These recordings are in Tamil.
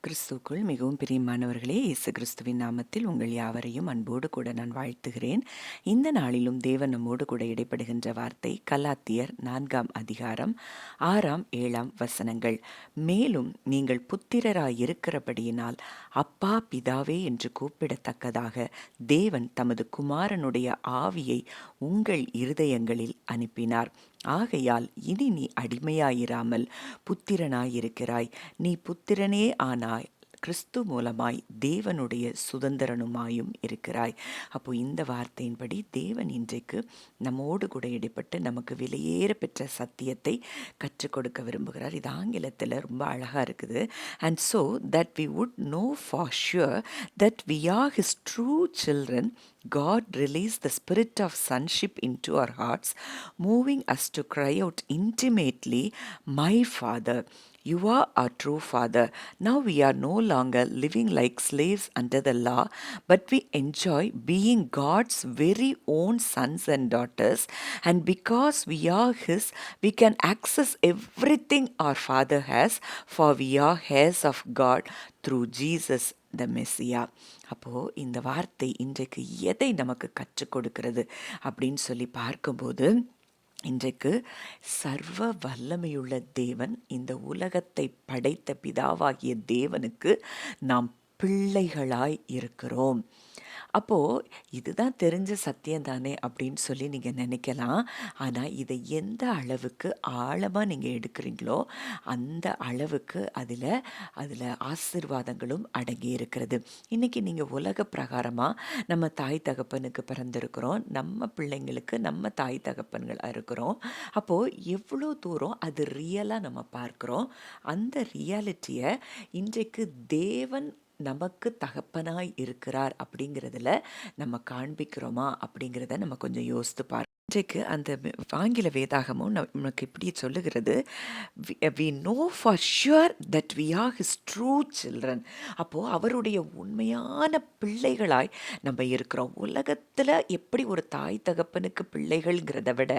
கிறிஸ்துவுக்குள் மிகவும் பிரியமானவர்களே, இயேசு கிறிஸ்துவின் நாமத்தில் உங்கள் யாவரையும் அன்போடு கூட நான் வாழ்த்துகிறேன். இந்த நாளிலும் தேவன் நம்மோடு கூட இடைப்படுகின்ற வார்த்தை கலாத்தியர் 4ஆம் அதிகாரம் 6ஆம் 7ஆம் வசனங்கள். மேலும் நீங்கள் புத்திரராயிருக்கிறபடியினால் அப்பா பிதாவே என்று கூப்பிடத்தக்கதாக தேவன் தமது குமாரனுடைய ஆவியை உங்கள் இருதயங்களில் அனுப்பினார். ஆகையால் இனி நீ அடிமையாயிராமல் புத்திரனாயிருக்கிறாய். நீ புத்திரனே ஆனாய், கிறிஸ்து மூலமாய் தேவனுடைய சுதந்திரனுமாயும் இருக்கிறாய். அப்போ இந்த வார்த்தையின்படி தேவன் இன்றைக்கு நம்மோடு கூட இடைப்பட்டு நமக்கு விலையேற பெற்ற சத்தியத்தை கற்றுக் கொடுக்க விரும்புகிறார். இது ஆங்கிலத்தில் ரொம்ப அழகாக இருக்குது. And so that we would know for sure that we are his true children, God released the spirit of sonship into our hearts, moving us to cry out intimately, "My Father." You are our true Father. Now we are no longer living like slaves under the law, but we enjoy being God's very own sons and daughters. And because we are His, we can access everything our Father has, for we are heirs of God through Jesus the Messiah. அப்போது இந்த வார்த்தை இன்றைக்கு எதை நமக்கு கற்றுக் கொடுக்கிறது அப்படின்னு சொல்லி பார்க்கும்போது, இன்றைக்கு சர்வ வல்லமையுள்ள தேவன், இந்த உலகத்தை படைத்த பிதாவாகிய தேவனுக்கு நாம் பிள்ளைகளாய் இருக்கிறோம். அப்போது இதுதான் தெரிஞ்ச சத்தியம் தானே அப்படின்னு சொல்லி நீங்கள் நினைக்கலாம். ஆனால் இதை எந்த அளவுக்கு ஆழமாக நீங்கள் எடுக்கிறீங்களோ அந்த அளவுக்கு அதில் ஆசீர்வாதங்களும் அடங்கி இருக்கிறது. இன்றைக்கி நீங்கள் உலக பிரகாரமாக நம்ம தாய் தகப்பனுக்கு பிறந்திருக்கிறோம், நம்ம பிள்ளைங்களுக்கு நம்ம தாய் தகப்பன்களாக இருக்கிறோம். அப்போது எவ்வளோ தூரம் அது ரியலாக நம்ம பார்க்குறோம், அந்த ரியாலிட்டியை இன்றைக்கு தேவன் நமக்கு தகப்பனாய் இருக்கிறார் அப்படிங்கிறதுல நம்ம காண்பிக்கிறோமா அப்படிங்கிறத நம்ம கொஞ்சம் யோசித்து பார்க்கணும். இன்றைக்கு அந்த ஆங்கில வேதாகமும் நமக்கு இப்படி சொல்லுகிறது, we know for sure that we are his true children. அப்போது அவருடைய உண்மையான பிள்ளைகளாய் நம்ம இருக்கிறோம். உலகத்தில் எப்படி ஒரு தாய் தகப்பனுக்கு பிள்ளைகள்ங்கிறத விட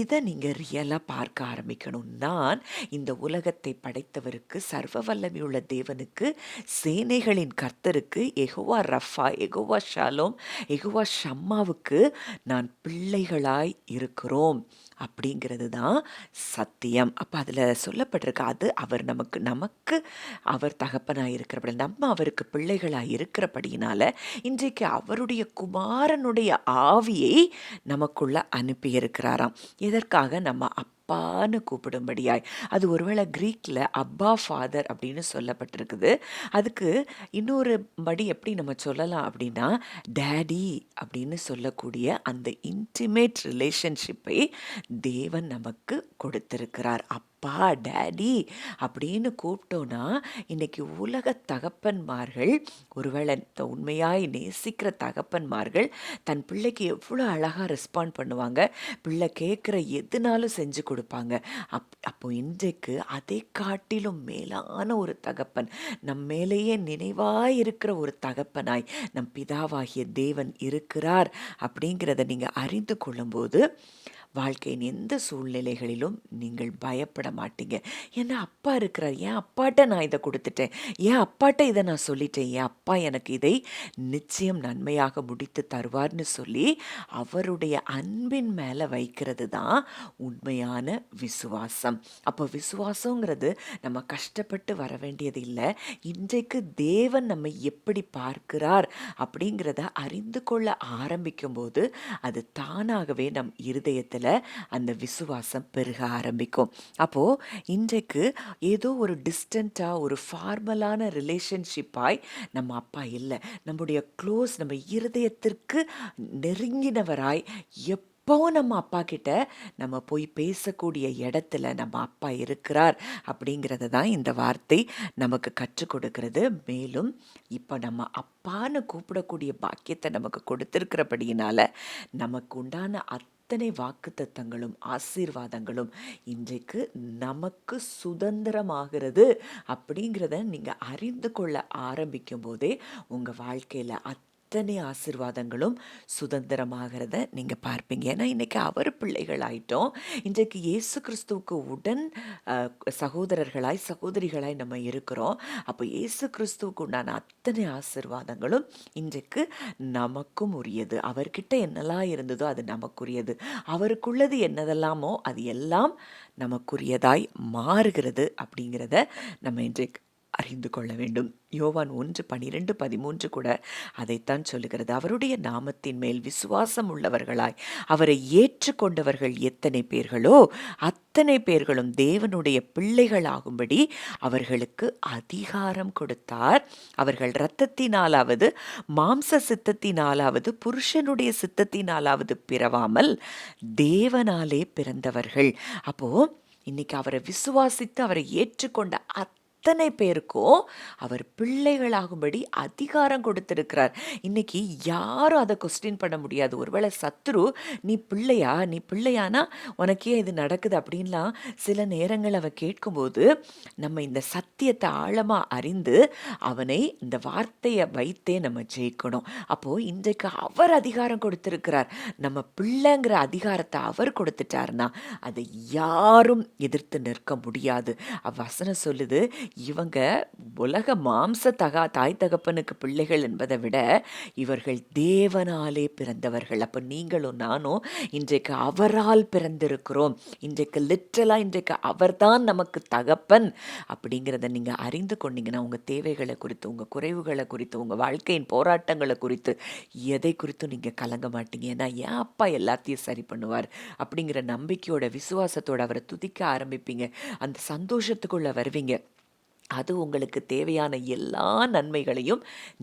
இதை நீங்கள் ரியலாக பார்க்க ஆரம்பிக்கணும். நான் இந்த உலகத்தை படைத்தவருக்கு, சர்வ வல்லமையுள்ள தேவனுக்கு, சேனைகளின் கர்த்தருக்கு, யெகோவா ரஃபா, யெகோவா ஷாலோம், யெகோவா ஷம்மாவுக்கு நான் பிள்ளைகளாய் இருக்கிறோம் அப்படிங்கிறது தான் சத்தியம். அப்போ அதில் சொல்லப்பட்டிருக்கு, அது அவர் நமக்கு அவர் தகப்பனாக இருக்கிறபடி, நம்ம அவருக்கு பிள்ளைகளாக இருக்கிறபடியினால இன்றைக்கு அவருடைய குமாரனுடைய ஆவியை நமக்குள்ள அனுப்பி இருக்கிறாராம். எதற்காக? நம்ம அப்பான்னு கூப்பிடும்படியாய். அது ஒருவேளை கிரீக்கில் அப்பா ஃபாதர் அப்படின்னு சொல்லப்பட்டிருக்குது. அதுக்கு இன்னொரு படி எப்படி நம்ம சொல்லலாம் அப்படின்னா, டேடி அப்படின்னு சொல்லக்கூடிய அந்த இன்டிமேட் ரிலேஷன்ஷிப்பை தேவன் நமக்கு கொடுத்திருக்கிறார். அப்பா, டேடி அப்படின்னு கூப்பிட்டோன்னா, இன்னைக்கு உலக தகப்பன்மார்கள், ஒருவேளை உண்மையாய் நேசிக்கிற தகப்பன்மார்கள் தன் பிள்ளைக்கு எவ்வளோ அழகாக ரெஸ்பாண்ட் பண்ணுவாங்க, பிள்ளை கேட்குற எதுனாலும் செஞ்சு கொடுப்பாங்க. அப்போ இன்றைக்கு அதை காட்டிலும் மேலான ஒரு தகப்பன், நம் மேலேயே நினைவாய் இருக்கிற ஒரு தகப்பனாய் நம் பிதாவாகிய தேவன் இருக்கிறார் அப்படிங்கிறத நீங்கள் அறிந்து கொள்ளும்போது வாழ்க்கையின் எந்த சூழ்நிலைகளிலும் நீங்கள் பயப்பட மாட்டீங்க. ஏன்னா அப்பா இருக்கிறார், என் அப்பாட்ட நான் இதை கொடுத்துட்டேன், என் அப்பாட்ட இதை நான் சொல்லிட்டேன், என் அப்பா எனக்கு இதை நிச்சயம் நன்மையாக முடித்து தருவார்னு சொல்லி அவருடைய அன்பின் மேலே வைக்கிறது தான் உண்மையான விசுவாசம். அப்போ விசுவாசங்கிறது நம்ம கஷ்டப்பட்டு வர வேண்டியது இல்லை. இன்றைக்கு தேவன் நம்மை எப்படி பார்க்கிறார் அப்படிங்கிறத அறிந்து கொள்ள ஆரம்பிக்கும் போது அது தானாகவே நம் இருதயத்தில் அந்த விசுவாசம் பெருக ஆரம்பிக்கும். அப்போது இன்றைக்கு ஏதோ ஒரு டிஸ்டண்ட்டாக, ஒரு ஃபார்மலான ரிலேஷன்ஷிப்பாய் நம்ம அப்பா இல்லை. நம்முடைய க்ளோஸ், நம்ம இருதயத்திற்கு நெருங்கினவராய் எப்போவும் நம்ம அப்பா கிட்ட நம்ம போய் பேசக்கூடிய இடத்துல நம்ம அப்பா இருக்கிறார் அப்படிங்கிறத தான் இந்த வார்த்தை நமக்கு கற்றுக் கொடுக்கிறது. மேலும் இப்போ நம்ம அப்பான்னு கூப்பிடக்கூடிய பாக்கியத்தை நமக்கு கொடுத்திருக்கிறபடியினால நமக்கு உண்டான அத்தனை வாக்குத்தத்தங்களும் ஆசீர்வாதங்களும் இன்றைக்கு நமக்கு சுதந்திரமாகிறது அப்படிங்கிறத நீங்கள் அறிந்து கொள்ள ஆரம்பிக்கும் போதே உங்கள் வாழ்க்கையில் அத்தனை ஆசீர்வாதங்களும் சுதந்திரமாகிறத நீங்க பார்ப்பீங்க. ஏன்னா இன்னைக்கு அவர் பிள்ளைகள் ஆயிட்டோம். இன்றைக்கு இயேசு கிறிஸ்துவுக்கு உடன் சகோதரர்களாய் சகோதரிகளாய் நம்ம இருக்கிறோம். அப்போ இயேசு கிறிஸ்துவுக்கு உண்டான அத்தனை ஆசீர்வாதங்களும் இன்றைக்கு நமக்கும் உரியது. அவர்கிட்ட என்னெல்லாம் இருந்ததோ அது நமக்குரியது. அவருக்குள்ளது என்னதெல்லாமோ அது எல்லாம் நமக்குரியதாய் மாறுகிறது அப்படிங்கிறத நம்ம இன்றைக்கு அறிந்து கொள்ள வேண்டும். யோவான் 1:12-13 கூட அதைத்தான் சொல்லுகிறது. அவருடைய நாமத்தின் மேல் விசுவாசம் உள்ளவர்களாய் அவரை ஏற்றுக்கொண்டவர்கள் எத்தனை பேர்களோ அத்தனை பேர்களும் தேவனுடைய பிள்ளைகளாகும்படி அவர்களுக்கு அதிகாரம் கொடுத்தார். அவர்கள் இரத்தத்தினாலாவது மாம்ச சித்தத்தினாலாவது புருஷனுடைய சித்தத்தினாலாவது பிறவாமல் தேவனாலே பிறந்தவர்கள். அப்போ இன்னைக்கு அவரை விசுவாசித்து அவரை ஏற்றுக்கொண்ட அத்தனை பேருக்கும் அவர் பிள்ளைகளாகும்படி அதிகாரம் கொடுத்திருக்கிறார். இன்னைக்கு யாரும் அதை கொஸ்டின் பண்ண முடியாது. ஒருவேளை சத்துரு நீ பிள்ளையானா உனக்கே இது நடக்குது அப்படின்லாம் சில நேரங்கள் அவன் கேட்கும்போது நம்ம இந்த சத்தியத்தை ஆழமாக அறிந்து அவனை இந்த வார்த்தையை வைத்தே நம்ம ஜெயிக்கணும். அப்போ இன்றைக்கு அவர் அதிகாரம் கொடுத்திருக்கிறார். நம்ம பிள்ளைங்கிற அதிகாரத்தை அவர் கொடுத்துட்டாருன்னா அதை யாரும் எதிர்த்து நிற்க முடியாது. வசனம் சொல்லுது, இவங்க உலக மாம்ச தாய் தகப்பனுக்கு பிள்ளைகள் என்பதை விட இவர்கள் தேவனாலே பிறந்தவர்கள். அப்போ நீங்களும் நானும் இன்றைக்கு அவரால் பிறந்திருக்கிறோம். இன்றைக்கு லிட்ரலாக இன்றைக்கு அவர்தான் நமக்கு தகப்பன் அப்படிங்கிறத நீங்கள் அறிந்து கொண்டீங்கன்னா உங்கள் தேவைகளை குறித்து, உங்கள் குறைவுகளை குறித்து, உங்கள் வாழ்க்கையின் போராட்டங்களை குறித்து எதை குறித்தும் நீங்கள் கலங்க மாட்டீங்க. ஏன்னா என் அப்பா எல்லாத்தையும் சரி பண்ணுவார் அப்படிங்கிற நம்பிக்கையோட விசுவாசத்தோடு அவரை துதிக்க ஆரம்பிப்பீங்க. அந்த சந்தோஷத்துக்குள்ளே வருவீங்க. அது உங்களுக்கு தேவையான எல்லா நன்மைகளையும்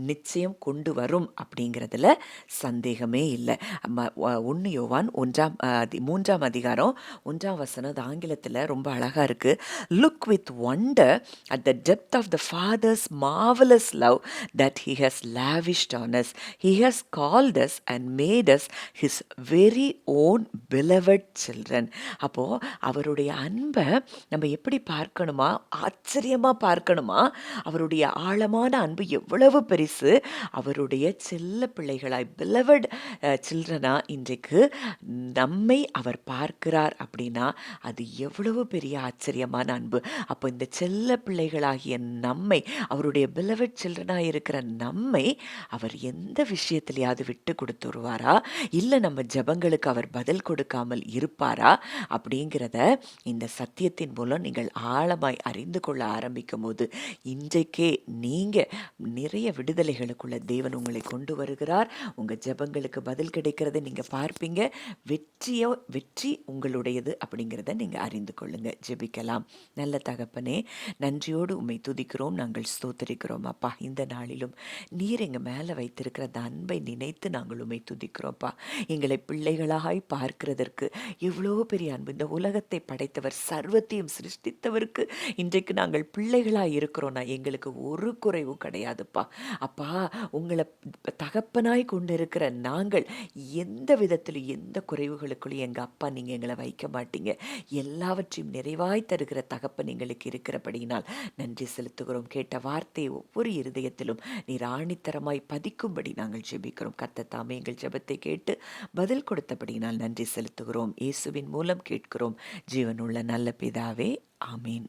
நிச்சயம் கொண்டு வரும் அப்படிங்கிறதுல சந்தேகமே இல்லை. 1 யோவான் 3ஆம் அதிகாரம் 1ஆம் வசனம் அது ஆங்கிலத்தில் ரொம்ப அழகாக இருக்குது. Look with wonder at the depth of the father's marvellous love that he has lavished on us. He has called us and made us his very own beloved children. அப்போது அவருடைய அன்பை நம்ம எப்படி பார்க்கணுமா? ஆச்சரியமாக பார்க்கணுமா? அவருடைய ஆழமான அன்பு எவ்வளவு பெருசு. அவருடைய செல்ல பிள்ளைகளாய் பிலவட் சில்ட்ரனா இன்றைக்கு நம்மை அவர் பார்க்கிறார் அப்படின்னா அது எவ்வளவு பெரிய ஆச்சரியமான அன்பு. அப்போ இந்த செல்ல பிள்ளைகளாகிய நம்மை, அவருடைய பிலவட் சில்ட்ரனாக இருக்கிற நம்மை அவர் எந்த விஷயத்திலையாவது விட்டு கொடுத்துருவாரா? இல்லை நம்ம ஜெபங்களுக்கு அவர் பதில் கொடுக்காமல் இருப்பாரா? அப்படிங்கிறத இந்த சத்தியத்தின் மூலம் நீங்கள் ஆழமாய் அறிந்து கொள்ள ஆரம்பிக்கும் போது இன்றைக்கே நீங்கள் நிறைய விடுதலைகளுக்குள்ள தேவன் உங்களை கொண்டு வருகிறார். உங்கள் ஜெபங்களுக்கு பதில் கிடைக்கிறத நீங்கள் பார்ப்பீங்க. வெற்றி உங்களுடையது அப்படிங்கிறத நீங்கள் அறிந்து கொள்ளுங்க. ஜெபிக்கலாம். நல்ல தகப்பனே, நன்றியோடு உம்மை துதிக்கிறோம், நாங்கள் ஸ்தோத்திரிக்கிறோம் அப்பா. இந்த நாளிலும் நீர் எங்கள் மேலே வைத்திருக்கிற அந்த அன்பை நினைத்து நாங்கள் உம்மை துதிக்கிறோம்ப்பா. எங்களை பிள்ளைகளாய் பார்க்கிறதற்கு எவ்வளோ பெரிய அன்பு. இந்த உலகத்தை படைத்தவர், சர்வத்தையும் சிருஷ்டித்தவருக்கு இன்றைக்கு நாங்கள் பிள்ளைகளாக இருக்கிறோன்னா எங்களுக்கு ஒரு குறைவும் கிடையாதுப்பா. அப்பா, உங்களை தகப்பனாய் கொண்டு இருக்கிற நாங்கள் எந்த விதத்திலும் எந்த குறைவுகளுக்குள்ளும் எங்கள் அப்பா நீங்கள் எங்களை வைக்க மாட்டீங்க. எல்லாவற்றையும் நிறைவாய் தருகிற தகப்பன் எங்களுக்கு இருக்கிறபடியினால் நன்றி செலுத்துகிறோம். கேட்ட வார்த்தையை ஒவ்வொரு இருதயத்திலும் நீர் ஆணித்தரமாய் பதிக்கும்படி நாங்கள் ஜெபிக்கிறோம். கர்த்தர் தாமே எங்கள் ஜெபத்தை கேட்டு பதில் கொடுத்தபடியினால் நன்றி செலுத்துகிறோம். இயேசுவின் மூலம் கேட்கிறோம் ஜீவனுள்ள நல்ல பிதாவே, ஆமீன்.